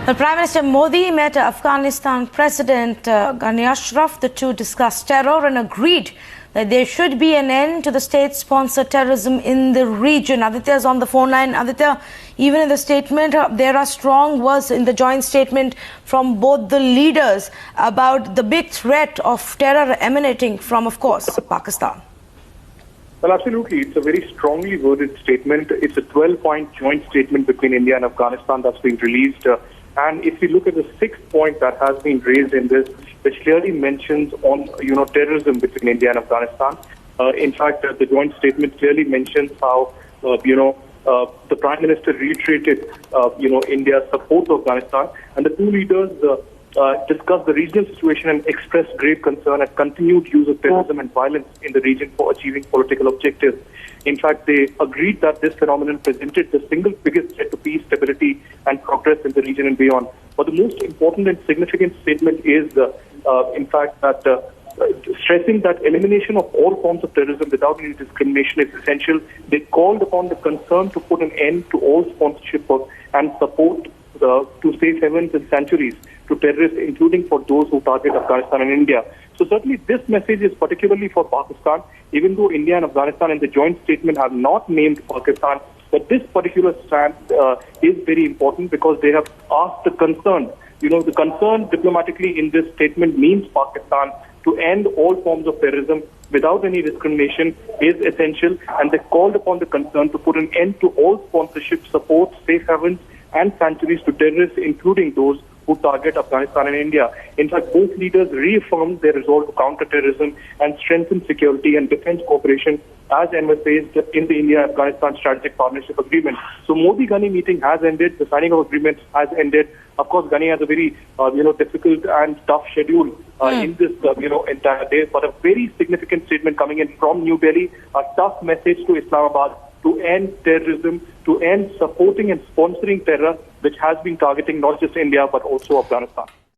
Well, Prime Minister Modi met Afghanistan President Ghani Ashraf. The two discussed terror and agreed that there should be an end to the state-sponsored terrorism in the region. Aditya is on the phone line. Aditya, even in the statement, there are strong words in the joint statement from both the leaders about the big threat of terror emanating from, of course, Pakistan. Well, absolutely. It's a very strongly worded statement. It's a 12-point joint statement between India and Afghanistan that's been released. And if you look at the sixth point that has been raised in this, which clearly mentions on, terrorism between India and Afghanistan. In fact, the joint statement clearly mentions how, the Prime Minister reiterated, India's support to Afghanistan. And the two leaders discussed the regional situation and expressed grave concern at continued use of terrorism and violence in the region for achieving political objectives. In fact, they agreed that this phenomenon presented the single biggest threat to peace, stability, and progress in the region and beyond. But the most important and significant statement is, in fact, that stressing that elimination of all forms of terrorism without any discrimination is essential. They called upon the concern to put an end to all sponsorship of and support to safe havens and sanctuaries to terrorists, including for those who target Afghanistan and India. So certainly this message is particularly for Pakistan, even though India and Afghanistan in the joint statement have not named Pakistan. But this particular stand is very important because they have asked the concern. The concern diplomatically in this statement means Pakistan to end all forms of terrorism without any discrimination is essential. And they called upon the concern to put an end to all sponsorship, support, safe havens, and sanctuaries to terrorists, including those who target Afghanistan and India. In fact, both leaders reaffirmed their resolve to counter terrorism and strengthen security and defense cooperation as envisaged in the India-Afghanistan Strategic Partnership Agreement. So Modi-Ghani meeting has ended. The signing of agreements has ended. Of course, Ghani has a very, difficult and tough schedule in this, entire day. But a very significant statement coming in from New Delhi, a tough message to Islamabad to end terrorism, to end supporting and sponsoring terror, which has been targeting not just India, but also Afghanistan.